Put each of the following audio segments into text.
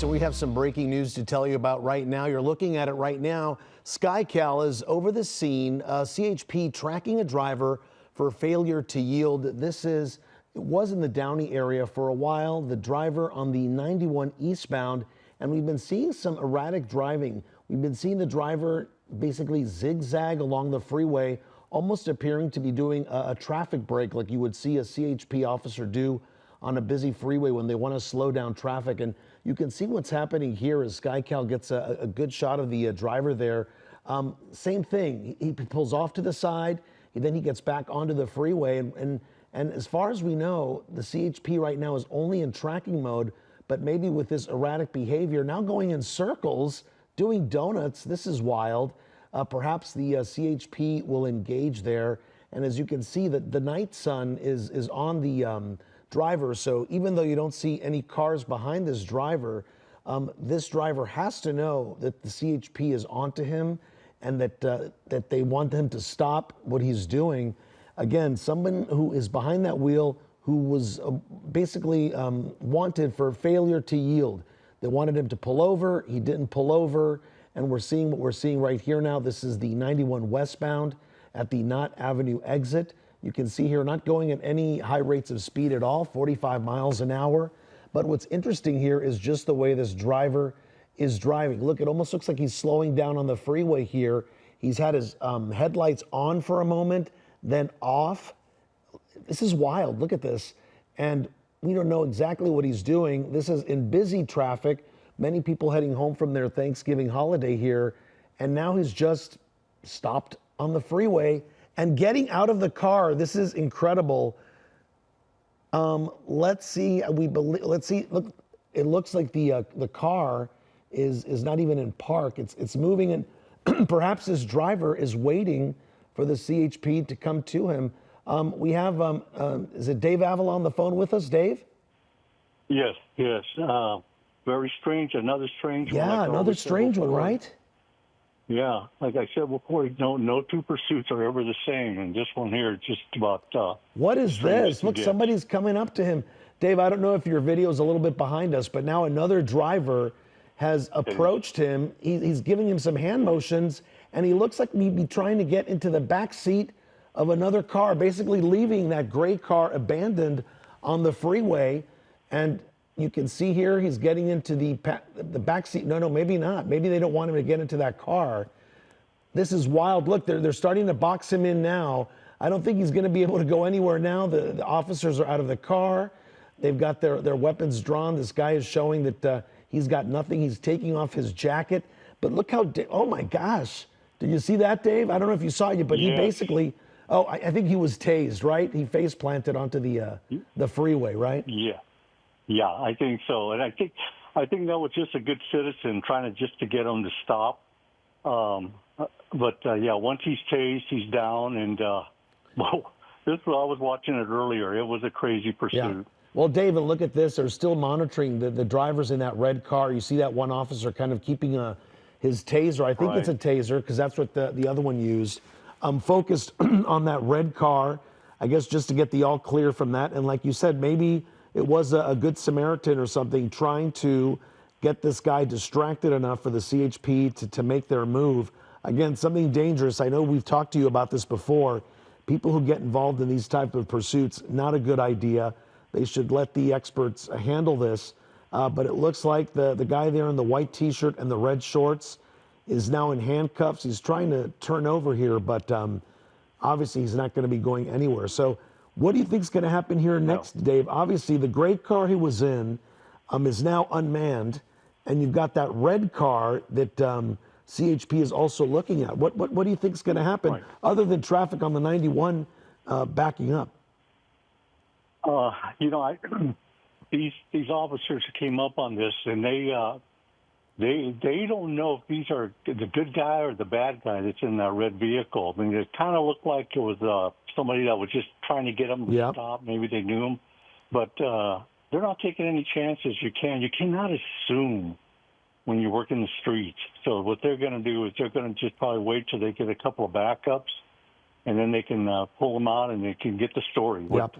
So we have some breaking news to tell you about right now. You're looking at it right now. SkyCal is over the scene. CHP tracking a driver for failure to yield. It was in the Downey area for a while. The driver on the 91 eastbound, and we've been seeing some erratic driving. We've been seeing the driver basically zigzag along the freeway, almost appearing to be doing a traffic break like you would see a CHP officer do on a busy freeway when they want to slow down traffic. And you can see what's happening here as SkyCal gets a good shot of the driver there. Same thing, he pulls off to the side, then he gets back onto the freeway. And as far as we know, the CHP right now is only in tracking mode, but maybe with this erratic behavior, now going in circles, doing donuts. This is wild. Perhaps the CHP will engage there. And as you can see, the night sun is on the driver. So even though you don't see any cars behind this driver has to know that the CHP is onto him and that they want him to stop what he's doing. Again, someone who is behind that wheel who was basically wanted for failure to yield. They wanted him to pull over. He didn't pull over. And we're seeing what we're seeing right here now. This is the 91 westbound at the Knott Avenue exit. You can see here not going at any high rates of speed at all, 45 miles an hour. But what's interesting here is just the way this driver is driving. Look, it almost looks like he's slowing down on the freeway here. He's had his headlights on for a moment, then off. This is wild. Look at this. And we don't know exactly what he's doing. This is in busy traffic. Many people heading home from their Thanksgiving holiday here. And now he's just stopped on the freeway and getting out of the car. This is incredible. Let's see. Let's see. Look, it looks like the car is not even in park. It's moving, and perhaps this driver is waiting for the CHP to come to him. We have is it Dave Avila on the phone with us? Dave? Yes. Very strange. Another strange one. Yeah, another strange one, right? Yeah, like I said before, no two pursuits are ever the same, and this one here is just about. What is this? Look, somebody's coming up to him. Dave, I don't know if your video is a little bit behind us, but now another driver has approached him. He's giving him some hand motions, and he looks like he'd be trying to get into the back seat of another car, basically leaving that gray car abandoned on the freeway. And you can see here he's getting into the back seat. No, maybe not. Maybe they don't want him to get into that car. This is wild. Look, they're starting to box him in now. I don't think he's going to be able to go anywhere now. The officers are out of the car. They've got their weapons drawn. This guy is showing that he's got nothing. He's taking off his jacket. But look how, oh my gosh. Did you see that, Dave? I don't know if you saw it, but yes. He basically, I think he was tased, right? He face planted onto the freeway, right? Yeah, I think so. And I think that was just a good citizen trying to get him to stop. But once he's tased, he's down. And, well, I was watching it earlier. It was a crazy pursuit. Yeah. Well, David, look at this. They're still monitoring the drivers in that red car. You see that one officer kind of keeping his taser. I think It's a taser because that's what the other one used. Focused on that red car, I guess, just to get the all clear from that. And like you said, maybe it was a good Samaritan or something trying to get this guy distracted enough for the CHP to make their move. Again, something dangerous. I know we've talked to you about this before. People who get involved in these type of pursuits, not a good idea. They should let the experts handle this. But it looks like the guy there in the white T-shirt and the red shorts is now in handcuffs. He's trying to turn over here, but obviously he's not going to be going anywhere. So what do you think is going to happen here next, Dave? Obviously, the gray car he was in is now unmanned, and you've got that red car that CHP is also looking at. What do you think is going to happen other than traffic on the 91 backing up? These officers came up on this, and they don't know if these are the good guy or the bad guy that's in that red vehicle. I mean, it kind of looked like it was somebody that was just trying to get them to stop. Maybe they knew him, but they're not taking any chances. You cannot assume when you work in the streets. So what they're going to do is they're going to just probably wait till they get a couple of backups, and then they can pull them out and they can get the story, what's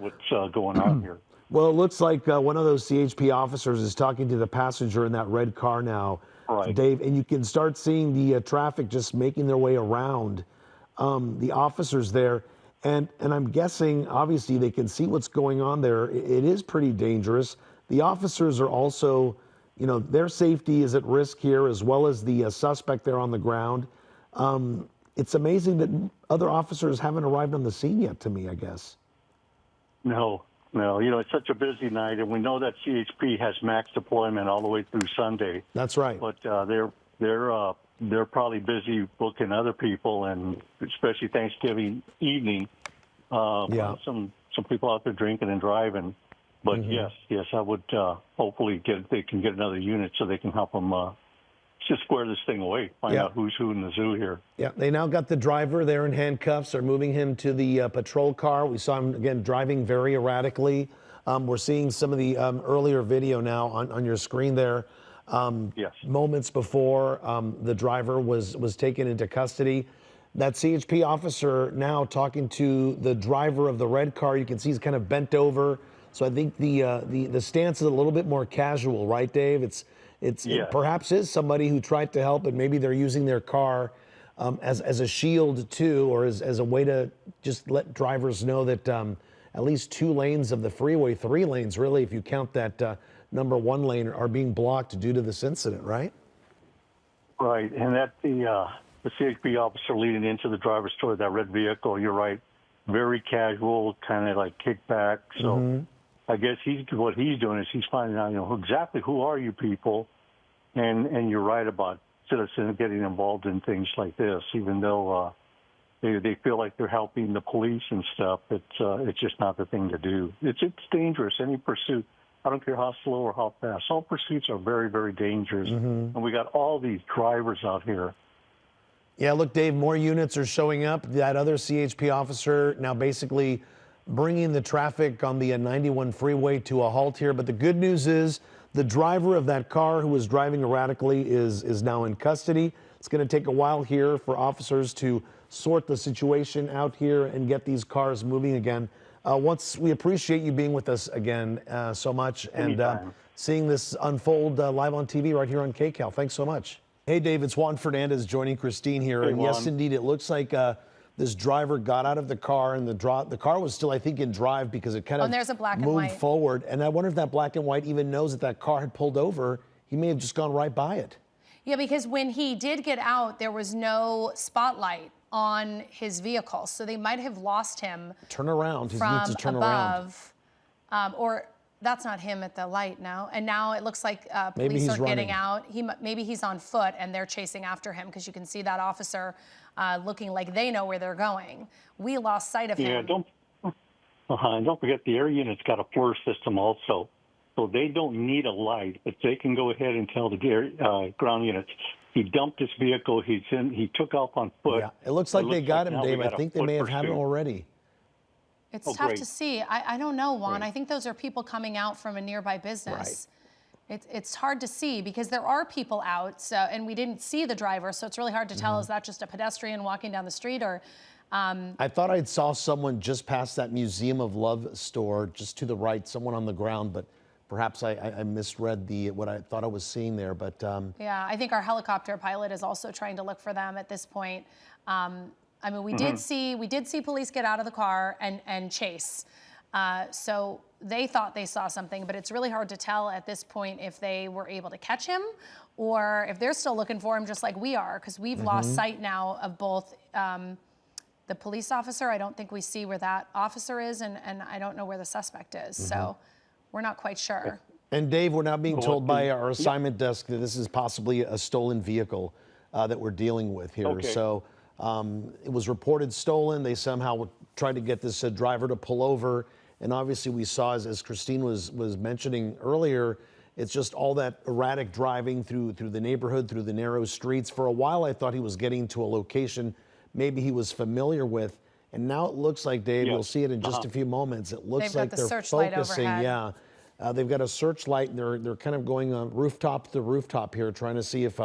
going on here. Well, it looks like one of those CHP officers is talking to the passenger in that red car now, Right. Dave, and you can start seeing the traffic just making their way around the officers there. And I'm guessing, obviously, they can see what's going on there. It is pretty dangerous. The officers are also, their safety is at risk here, as well as the suspect there on the ground. It's amazing that other officers haven't arrived on the scene yet, to me, I guess. No, it's such a busy night, and we know that CHP has max deployment all the way through Sunday. That's right. But they're probably busy booking other people, and especially Thanksgiving evening. Yeah. Some people out there drinking and driving. But yes, I would hopefully they can get another unit so they can help them just square this thing away, find out who's who in the zoo here. Yeah, they now got the driver there in handcuffs. They're moving him to the patrol car. We saw him, again, driving very erratically. We're seeing some of the earlier video now on your screen there. Yes. Moments before the driver was taken into custody. That CHP officer now talking to the driver of the red car. You can see he's kind of bent over. So I think the stance is a little bit more casual, right, Dave? It perhaps is somebody who tried to help, and maybe they're using their car as a shield too, or as a way to just let drivers know that at least 2 lanes of the freeway, 3 lanes really, if you count that number 1 lane, are being blocked due to this incident, right? Right, and that the CHP officer leading into the driver's toward that red vehicle, you're right, very casual, kind of like kickback. So I guess what he's doing is he's finding out, exactly who are you people, and you're right about citizens getting involved in things like this, even though they feel like they're helping the police and stuff. It's just not the thing to do. It's dangerous. Any pursuit, I don't care how slow or how fast. All pursuits are very, very dangerous, and we got all these drivers out here. Yeah, look, Dave, more units are showing up. That other CHP officer now basically bringing the traffic on the 91 freeway to a halt here. But the good news is the driver of that car who was driving erratically is now in custody. It's going to take a while here for officers to sort the situation out here and get these cars moving again. We appreciate you being with us again so much, and seeing this unfold live on TV right here on KCAL. Thanks so much. Hey, Dave, it's Juan Fernandez joining Christine here. Hey, and yes, indeed, it looks like this driver got out of the car, and the car was still, I think, in drive because it kind of there's a black and moved white forward. And I wonder if that black and white even knows that car had pulled over. He may have just gone right by it. Yeah, because when he did get out, there was no spotlight on his vehicle, so they might have lost him. Turn around. He From needs to turn above, around. Or that's not him at the light now. And now it looks like police are getting out. Maybe he's on foot and they're chasing after him, because you can see that officer looking like they know where they're going. We lost sight of him. Yeah, don't forget the air unit's got a FLIR system also. So they don't need a light, but they can go ahead and tell the ground units, he dumped his vehicle, he took off on foot. Yeah, it looks like they got him, Dave. I think they may have had him already. It's tough to see. I don't know, Juan. I think those are people coming out from a nearby business. It's hard to see because there are people out, and we didn't see the driver, so it's really hard to tell, is that just a pedestrian walking down the street, or... I thought I saw someone just past that Museum of Love store, just to the right, someone on the ground, but perhaps I misread what I thought I was seeing there. But yeah, I think our helicopter pilot is also trying to look for them at this point. I mean, we did see police get out of the car and chase. So they thought they saw something, but it's really hard to tell at this point if they were able to catch him or if they're still looking for him just like we are, because we've lost sight now of both the police officer. I don't think we see where that officer is, and I don't know where the suspect is. So we're not quite sure. And Dave, we're now being told by our assignment desk that this is possibly a stolen vehicle that we're dealing with here. Okay. So it was reported stolen. They somehow tried to get this driver to pull over. And obviously we saw, as Christine was mentioning earlier, it's just all that erratic driving through the neighborhood, through the narrow streets. For a while, I thought he was getting to a location maybe he was familiar with. And now it looks like, Dave, you'll see it in just a few moments. It looks like they're focusing. Yeah, they've got a searchlight, and they're kind of going rooftop to rooftop here, trying to see if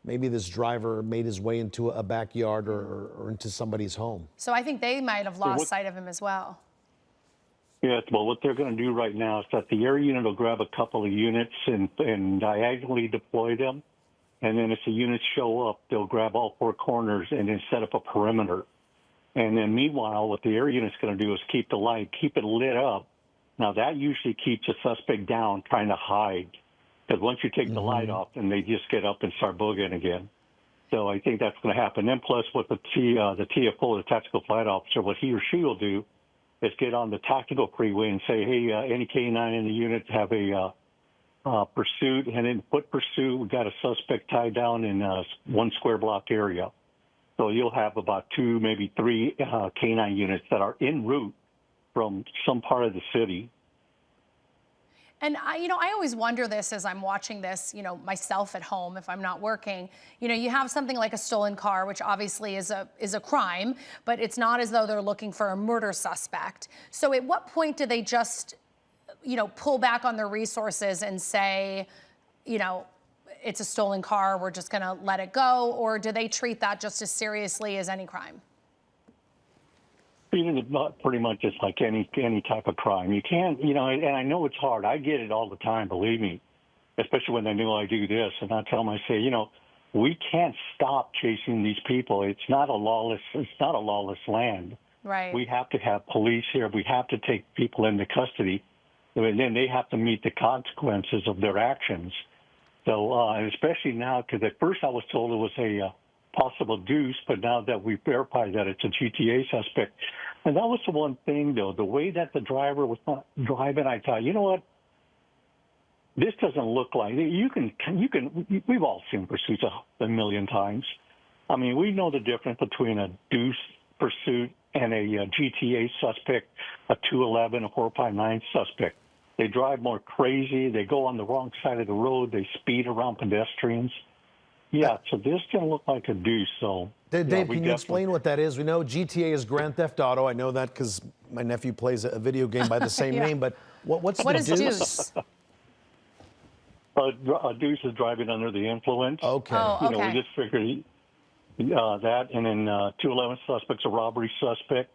maybe this driver made his way into a backyard or into somebody's home. So I think they might have lost sight of him as well. Yeah, well, what they're going to do right now is that the air unit will grab a couple of units and diagonally deploy them. And then as the units show up, they'll grab all four corners and then set up a perimeter. And then meanwhile, what the air unit's going to do is keep the light, keep it lit up. Now, that usually keeps the suspect down, trying to hide. Because once you take the light off, then they just get up and start boogieing again. So I think that's going to happen. Then plus what the TFO, the tactical flight officer, what he or she will do is get on the tactical freeway and say, hey, any K-9 in the unit have a pursuit, and in foot pursuit, we got a suspect tied down in one square block area. So you'll have about 2, maybe 3 K-9 units that are en route from some part of the city. And I always wonder this as I'm watching this, myself at home, if I'm not working, you have something like a stolen car, which obviously is a crime, but it's not as though they're looking for a murder suspect. So at what point do they just, pull back on their resources and say, it's a stolen car, we're just going to let it go? Or do they treat that just as seriously as any crime? Pretty much just like any type of crime. You can't, and I know it's hard. I get it all the time, believe me, especially when they know I do this. And I tell them, I say, we can't stop chasing these people. It's not a lawless land. Right. We have to have police here. We have to take people into custody, and then they have to meet the consequences of their actions. So, especially now, because at first I was told it was a possible deuce, but now that we verified that it's a GTA suspect. And that was the one thing, though, the way that the driver was not driving, I thought, you know what? This doesn't look like we've all seen pursuits a million times. I mean, we know the difference between a deuce pursuit and a GTA suspect, a 211, a 459 suspect. They drive more crazy. They go on the wrong side of the road. They speed around pedestrians. Yeah, so this can look like a deuce. So, Dave, can you explain what that is? We know GTA is Grand Theft Auto. I know that because my nephew plays a video game by the same name. But what's what the is deuce? A deuce is driving under the influence. Okay. Oh, okay. We just figured that. And then 211 suspect's a robbery suspect.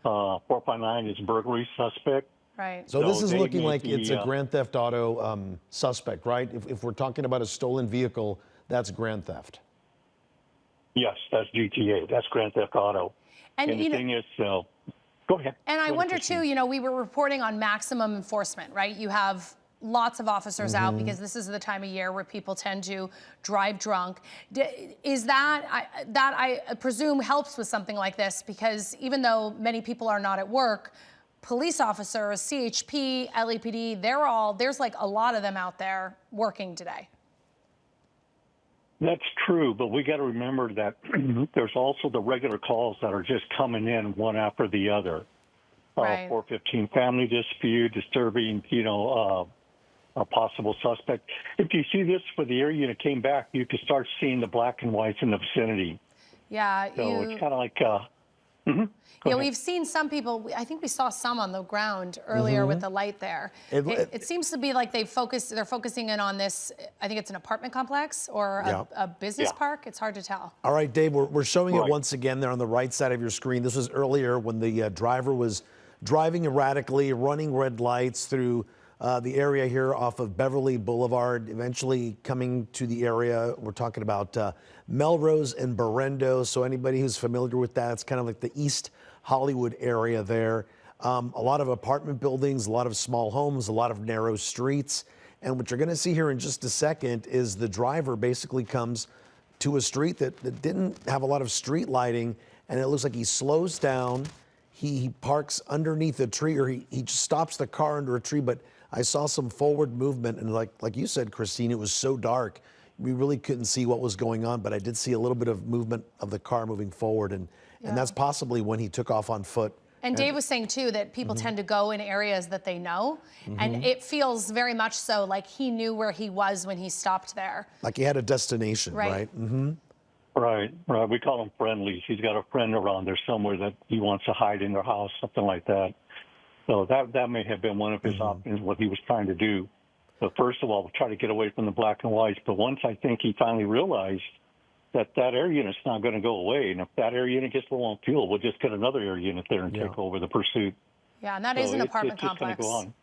459 is burglary suspect. Right. So this is looking like the, it's a Grand Theft Auto suspect, right? If we're talking about a stolen vehicle, that's Grand Theft. Yes, that's GTA. That's Grand Theft Auto. And the thing is, go ahead. And I wonder, too, we were reporting on maximum enforcement, right? You have lots of officers out because this is the time of year where people tend to drive drunk. Is that I presume helps with something like this, because even though many people are not at work, police officers, CHP, LAPD, there's like a lot of them out there working today. That's true, but we got to remember that there's also the regular calls that are just coming in one after the other. Right. 415 family dispute, disturbing, a possible suspect. If you see this for the air unit came back, you could start seeing the black and whites in the vicinity. Yeah. So it's kind of like. We've seen some people. I think we saw some on the ground earlier with the light there. It seems to be like they're focusing in on this. I think it's an apartment complex or a business park. It's hard to tell. All right, Dave, we're showing it once again there on the right side of your screen. This was earlier when the driver was driving erratically, running red lights through the area here off of Beverly Boulevard, eventually coming to the area. We're talking about Melrose and Berendo. So anybody who's familiar with that, it's kind of like the East Hollywood area there. A lot of apartment buildings, a lot of small homes, a lot of narrow streets. And what you're going to see here in just a second is the driver basically comes to a street that didn't have a lot of street lighting, and it looks like he slows down. He parks underneath a tree, or he just stops the car under a tree. But I saw some forward movement, and like you said, Christine, it was so dark, we really couldn't see what was going on, but I did see a little bit of movement of the car moving forward, and that's possibly when he took off on foot. And Dave was saying, too, that people tend to go in areas that they know, and it feels very much so like he knew where he was when he stopped there. Like he had a destination, right? Right. We call them friendlies. He's got a friend around there somewhere that he wants to hide in their house, something like that. So that may have been one of his options, what he was trying to do. But first of all, try to get away from the black and whites. But once I think he finally realized that air unit's not going to go away, and if that air unit gets low on fuel, we'll just get another air unit there and take over the pursuit. Yeah, and that So is an it's apartment just going to complex. go on.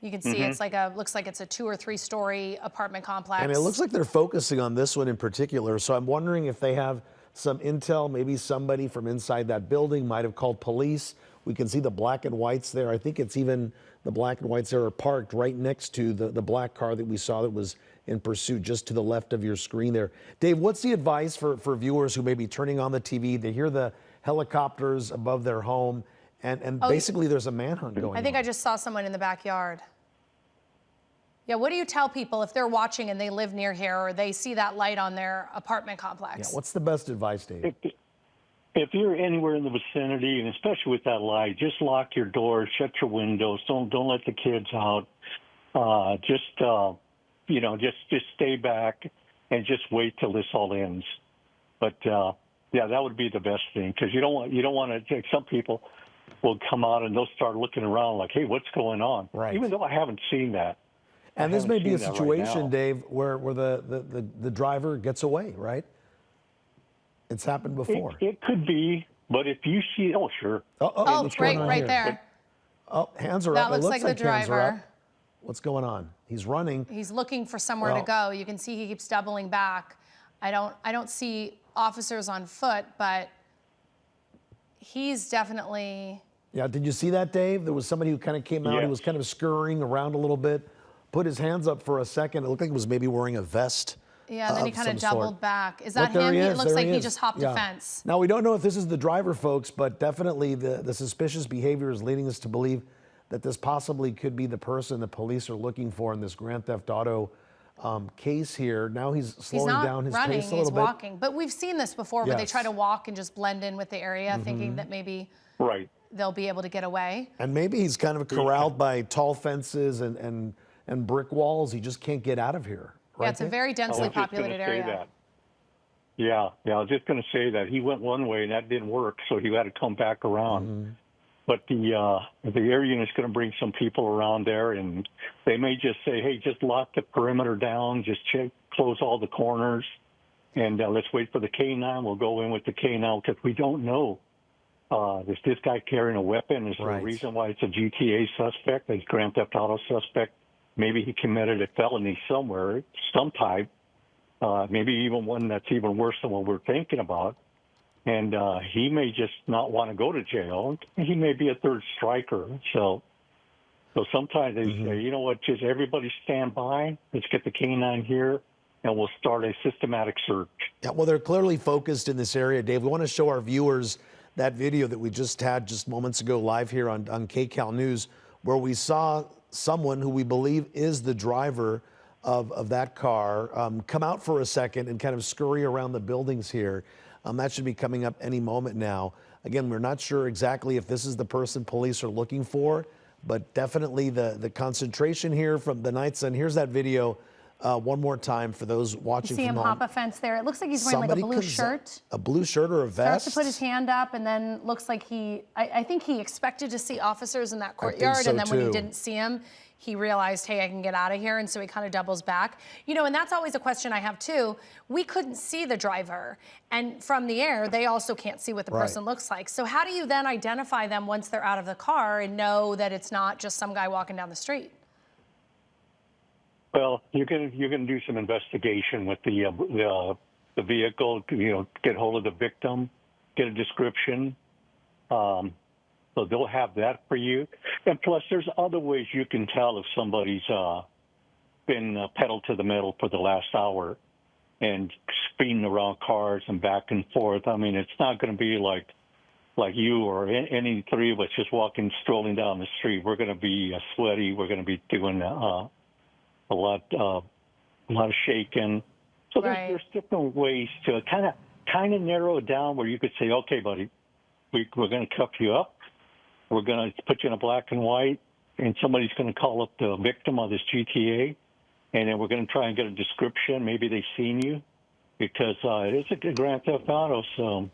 You can see it's like looks like it's a 2 or 3 story apartment complex. And it looks like they're focusing on this one in particular. So I'm wondering if they have some intel, maybe somebody from inside that building might have called police. We can see the black and whites there. I think it's even the black and whites there are parked right next to the black car that we saw that was in pursuit just to the left of your screen there. Dave, what's the advice for viewers who may be turning on the TV? They hear the helicopters above their home and basically there's a manhunt going on. I think I just saw someone in the backyard. Yeah, what do you tell people if they're watching and they live near here or they see that light on their apartment complex? Yeah, what's the best advice, Dave? If you're anywhere in the vicinity, and especially with that light, just lock your doors, shut your windows. Don't let the kids out. Just stay back and just wait till this all ends. But yeah, that would be the best thing because you don't want to. Some people will come out and they'll start looking around like, hey, what's going on? Right. Even though I haven't seen that. And this may be a situation, right, Dave, where the driver gets away, right? It's happened before. It could be, but if you see, oh, sure. Oh, it's right there. Oh, hands are up. That looks it like looks the hands are driver. up. What's going on? He's running. He's looking for somewhere to go. You can see he keeps doubling back. I don't see officers on foot, but he's definitely. Yeah, did you see that, Dave? There was somebody who kind of came out. Yes. He was kind of scurrying around a little bit, put his hands up for a second. It looked like he was maybe wearing a vest. Yeah, then he kind of some doubled sort. back. Is that Look, him? he It is. looks There like he is. just hopped Yeah. a fence. Now, we don't know if this is the driver, folks, but definitely the suspicious behavior is leading us to believe that this possibly could be the person the police are looking for in this Grand Theft Auto case here. Now he's slowing down his running, pace a little he's bit. walking. But we've seen this before where they Yes. try to walk and just blend in with the area, thinking that maybe Right. they'll be able to get away. And maybe he's kind of corralled by tall fences and brick walls. He just can't get out of here. Right, Yeah, it's a Dave? very I densely was just populated gonna say area. that. Yeah, I was just going to say that he went one way and that didn't work, so he had to come back around. But the air unit's going to bring some people around there, and they may just say, "Hey, just lock the perimeter down, just close all the corners, and let's wait for the K9. We'll go in with the K9 because we don't know. Is this guy carrying a weapon? Is there a Right. reason why it's a GTA suspect, a Grand Theft Auto suspect? Maybe he committed a felony somewhere, some type." Maybe even one that's even worse than what we're thinking about. And he may just not want to go to jail. He may be a third striker. So sometimes they say, you know what, just everybody stand by. Let's get the K9 here, and we'll start a systematic search. Yeah, well, they're clearly focused in this area, Dave. We want to show our viewers that video that we just had just moments ago live here on KCAL News, where we saw someone who we believe is the driver of that car come out for a second and kind of scurry around the buildings here. That should be coming up any moment now. Again, we're not sure exactly if this is the person police are looking for, but definitely the concentration here from the Night Sun. Here's that video one more time for those watching See him from home. hop a fence there. It looks like he's wearing like a blue shirt. A blue shirt or a vest? Starts to put his hand up and then looks like I think he expected to see officers in that courtyard, so and then when he too. didn't see him, he realized, hey, I can get out of here, and so he kind of doubles back. You know, and that's always a question I have too. We couldn't see the driver, and from the air, they also can't see what the person looks like. So how do you then identify them once they're out of the car and know that it's not just some guy walking down the street? Well, you're going to do some investigation with the vehicle. You know, get hold of the victim, get a description. So they'll have that for you. And plus, there's other ways you can tell if somebody's been pedal to the metal for the last hour and speeding around cars and back and forth. I mean, it's not going to be like you or any three of us just strolling down the street. We're going to be sweaty. We're going to be doing a lot of shaking. So there's different ways to kind of narrow it down where you could say, okay, buddy, we're going to cuff you up. We're going to put you in a black and white, and somebody's going to call up the victim of this GTA, and then we're going to try and get a description. Maybe they've seen you because it is a Grand Theft Auto, so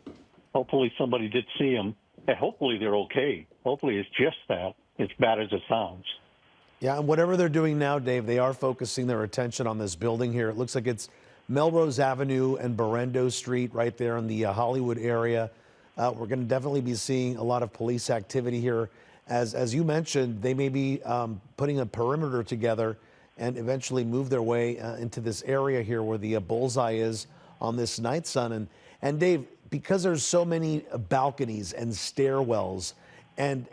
hopefully somebody did see them, and hopefully they're okay. Hopefully it's just that. As bad as it sounds. Yeah, and whatever they're doing now, Dave, they are focusing their attention on this building here. It looks like it's Melrose Avenue and Berendo Street right there in the Hollywood area. We're going to definitely be seeing a lot of police activity here as you mentioned, they may be putting a perimeter together and eventually move their way into this area here where the bullseye is on this night sun. And Dave, because there's so many balconies and stairwells and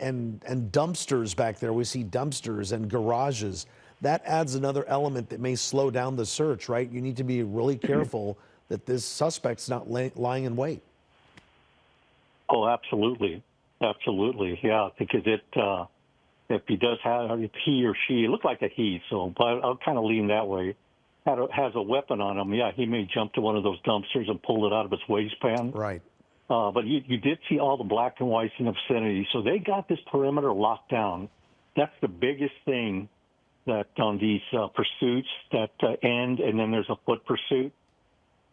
dumpsters back there, we see dumpsters and garages. That adds another element that may slow down the search, right? You need to be really careful that this suspect's not lying in wait. Oh, absolutely. Absolutely. Yeah, because if he does have, if he or she, it looked like a he, so but I'll kind of lean that way, has a weapon on him, yeah, he may jump to one of those dumpsters and pull it out of his waistband. Right. But you did see all the black and whites in the vicinity, so they got this perimeter locked down. That's the biggest thing that on these pursuits that end, and then there's a foot pursuit.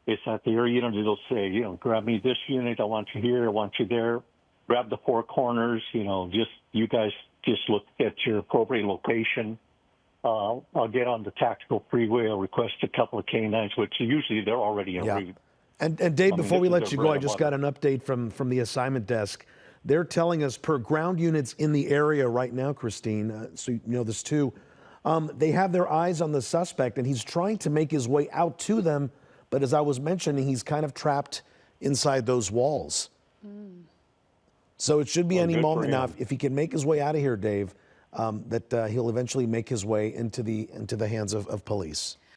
It's at the area, they'll say, grab me this unit, I want you here, I want you there. Grab the four corners, you guys just look at your appropriate location. I'll get on the tactical freeway. I'll request a couple of canines, which usually they're already en route. And Dave, before we let you go, I just got an update from the assignment desk. They're telling us per ground units in the area right now, Christine, so you know this too, they have their eyes on the suspect, and he's trying to make his way out to them, but as I was mentioning, he's kind of trapped inside those walls. So it should be any moment now, if he can make his way out of here, Dave, that he'll eventually make his way into the hands of police.